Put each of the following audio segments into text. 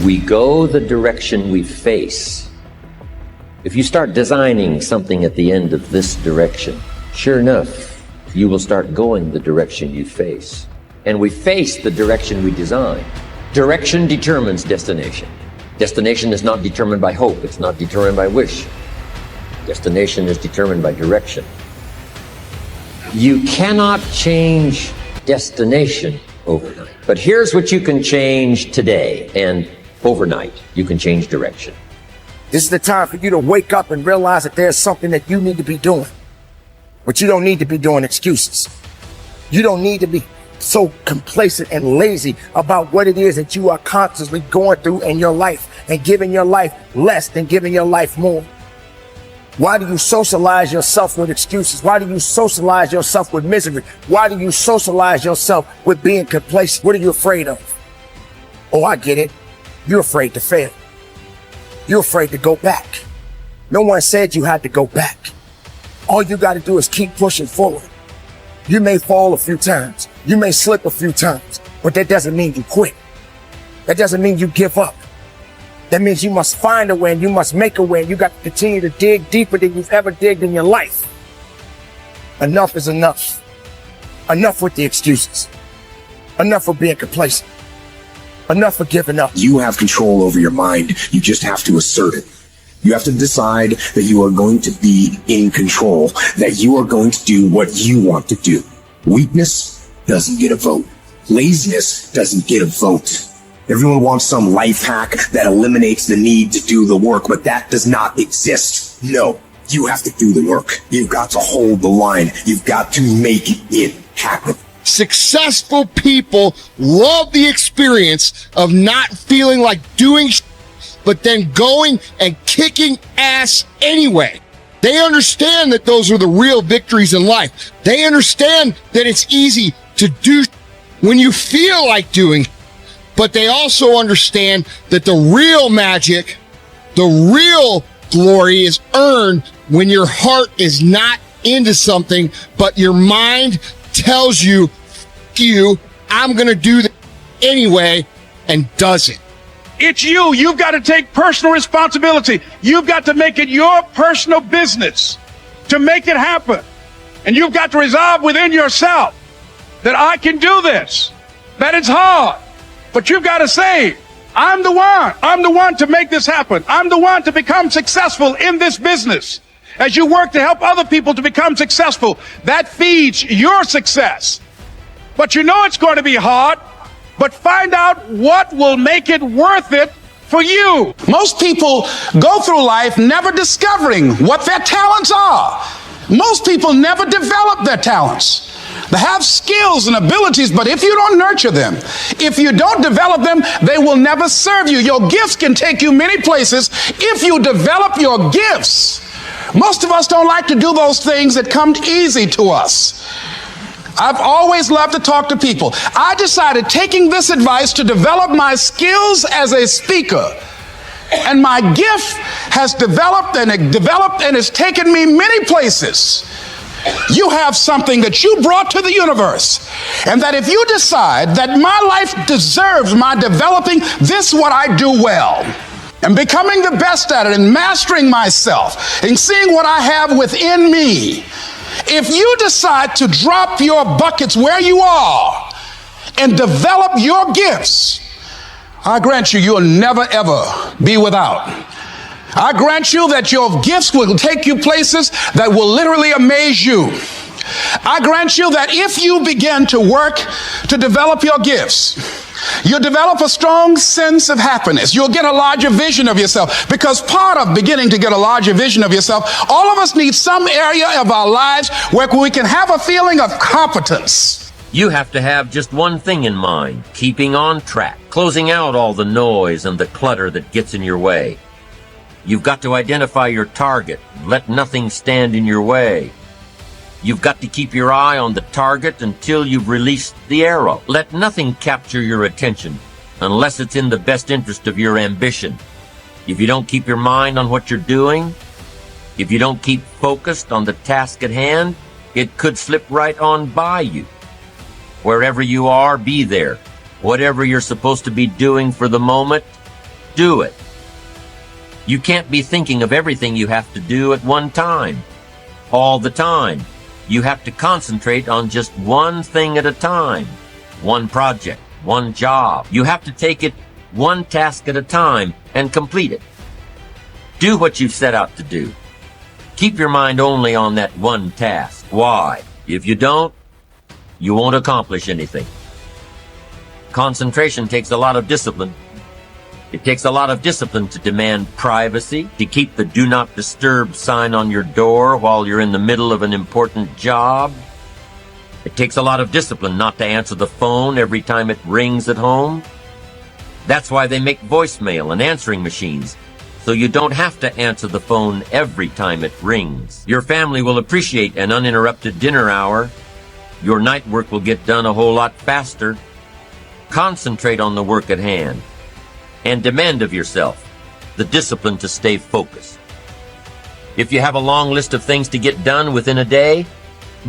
We go the direction we face. If you start designing something at the end of this direction, sure enough, you will start going the direction you face. And we face the direction we design. Direction determines destination. Destination is not determined by hope. It's not determined by wish. Destination is determined by direction. You cannot change destination overnight. But here's what you can change today, and overnight, you can change direction. This is the time for you to wake up and realize that there's something that you need to be doing. But you don't need to be doing excuses. You don't need to be so complacent and lazy about what it is that you are constantly going through in your life and giving your life less than giving your life more. Why do you socialize yourself with excuses? Why do you socialize yourself with misery? Why do you socialize yourself with being complacent? What are you afraid of? Oh, I get it. You're afraid to fail. You're afraid to go back. No one said you had to go back. All you got to do is keep pushing forward. You may fall a few times. You may slip a few times, but that doesn't mean you quit. That doesn't mean you give up. That means you must find a way and you must make a way. And you got to continue to dig deeper than you've ever digged in your life. Enough is enough. Enough with the excuses. Enough of being complacent. Enough of giving up. You have control over your mind. You just have to assert it. You have to decide that you are going to be in control, that you are going to do what you want to do. Weakness doesn't get a vote. Laziness doesn't get a vote. Everyone wants some life hack that eliminates the need to do the work, but that does not exist. No, you have to do the work. You've got to hold the line. You've got to make it happen. Successful people love the experience of not feeling like doing but then going and kicking ass anyway. They understand that those are the real victories in life. They understand that it's easy to do when you feel like doing, but they also understand that the real magic, the real glory is earned when your heart is not into something, but your mind tells you, I'm going to do that anyway, and does it. It's you. You've got to take personal responsibility. You've got to make it your personal business to make it happen. And you've got to resolve within yourself that I can do this, that it's hard. But you've got to say, I'm the one. I'm the one to make this happen. I'm the one to become successful in this business. As you work to help other people to become successful, that feeds your success. But you know it's going to be hard. But find out what will make it worth it for you. Most people go through life never discovering what their talents are. Most people never develop their talents. They have skills and abilities, but if you don't nurture them, if you don't develop them, they will never serve you. Your gifts can take you many places if you develop your gifts. Most of us don't like to do those things that come easy to us. I've always loved to talk to people. I decided, taking this advice, to develop my skills as a speaker. And my gift has developed and it's taken me many places. You have something that you brought to the universe. And that if you decide that my life deserves my developing this, what I do well, and becoming the best at it and mastering myself and seeing what I have within me, if you decide to drop your buckets where you are and develop your gifts, I grant you, you'll never ever be without. I grant you that your gifts will take you places that will literally amaze you. I grant you that if you begin to work to develop your gifts, you'll develop a strong sense of happiness. You'll get a larger vision of yourself, because part of beginning to get a larger vision of yourself, all of us need some area of our lives where we can have a feeling of competence. You have to have just one thing in mind: keeping on track, closing out all the noise and the clutter that gets in your way. You've got to identify your target, let nothing stand in your way. You've got to keep your eye on the target until you've released the arrow. Let nothing capture your attention unless it's in the best interest of your ambition. If you don't keep your mind on what you're doing, if you don't keep focused on the task at hand, it could slip right on by you. Wherever you are, be there. Whatever you're supposed to be doing for the moment, Do it. You can't be thinking of everything you have to do at one time, all the time. You have to concentrate on just one thing at a time, one project, one job. You have to take it one task at a time and complete it. Do what you've set out to do. Keep your mind only on that one task. Why? If you don't, you won't accomplish anything. Concentration takes a lot of discipline. It takes a lot of discipline to demand privacy, to keep the do not disturb sign on your door while you're in the middle of an important job. It takes a lot of discipline not to answer the phone every time it rings at home. That's why they make voicemail and answering machines, so you don't have to answer the phone every time it rings. Your family will appreciate an uninterrupted dinner hour. Your night work will get done a whole lot faster. Concentrate on the work at hand and demand of yourself the discipline to stay focused. If you have a long list of things to get done within a day,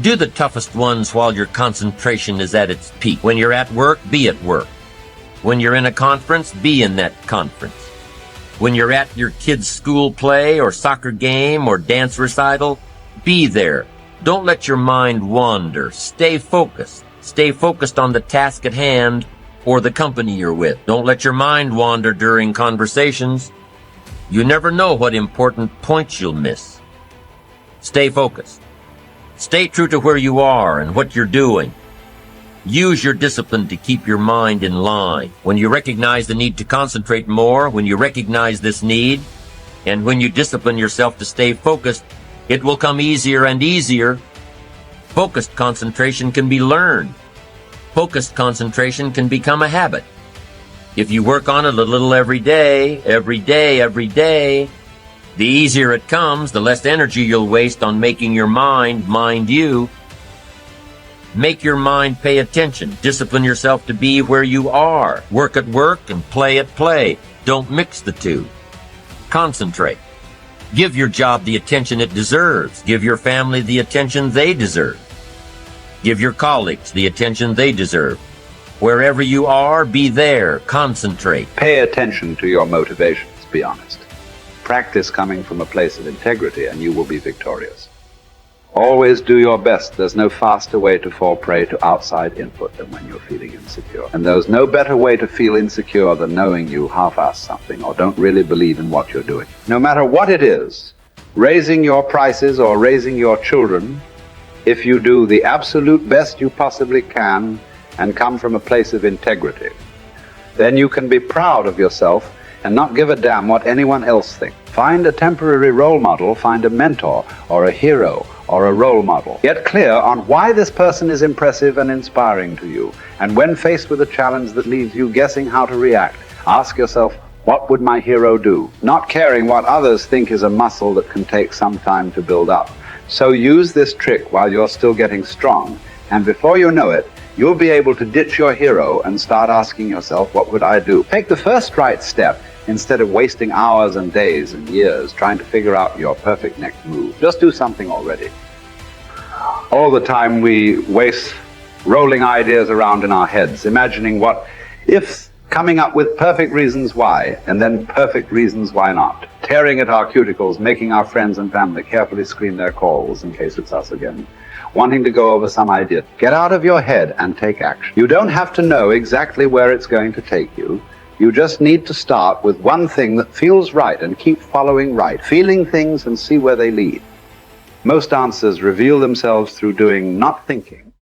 do the toughest ones while your concentration is at its peak. When you're at work, be at work. When you're in a conference, be in that conference. When you're at your kid's school play or soccer game or dance recital, be there. Don't let your mind wander. Stay focused. Stay focused on the task at hand or the company you're with. Don't let your mind wander during conversations. You never know what important points you'll miss. Stay focused. Stay true to where you are and what you're doing. Use your discipline to keep your mind in line. When you recognize the need to concentrate more, when you recognize this need, and when you discipline yourself to stay focused, it will come easier and easier. Focused concentration can be learned. Focused concentration can become a habit. If you work on it a little every day, the easier it comes, the less energy you'll waste on making your mind mind you. Make your mind pay attention. Discipline yourself to be where you are. Work at work and play at play. Don't mix the two. Concentrate. Give your job the attention it deserves. Give your family the attention they deserve. Give your colleagues the attention they deserve. Wherever you are, be there. Concentrate. Pay attention to your motivations, be honest. Practice coming from a place of integrity and you will be victorious. Always do your best. There's no faster way to fall prey to outside input than when you're feeling insecure. And there's no better way to feel insecure than knowing you half-ass something or don't really believe in what you're doing. No matter what it is, raising your prices or raising your children, if you do the absolute best you possibly can and come from a place of integrity, then you can be proud of yourself and not give a damn what anyone else thinks. Find a temporary role model, find a mentor or a hero or a role model. Get clear on why this person is impressive and inspiring to you. And when faced with a challenge that leaves you guessing how to react, ask yourself, what would my hero do? Not caring what others think is a muscle that can take some time to build up. So use this trick while you're still getting strong, and before you know it, you'll be able to ditch your hero and start asking yourself, what would I do? Take the first right step instead of wasting hours and days and years trying to figure out your perfect next move. Just do something already. All the time we waste rolling ideas around in our heads, imagining what if, coming up with perfect reasons why, and then perfect reasons why not. Tearing at our cuticles, making our friends and family carefully screen their calls in case it's us again. Wanting to go over some idea. Get out of your head and take action. You don't have to know exactly where it's going to take you. You just need to start with one thing that feels right and keep following right, feeling things and see where they lead. Most answers reveal themselves through doing, not thinking.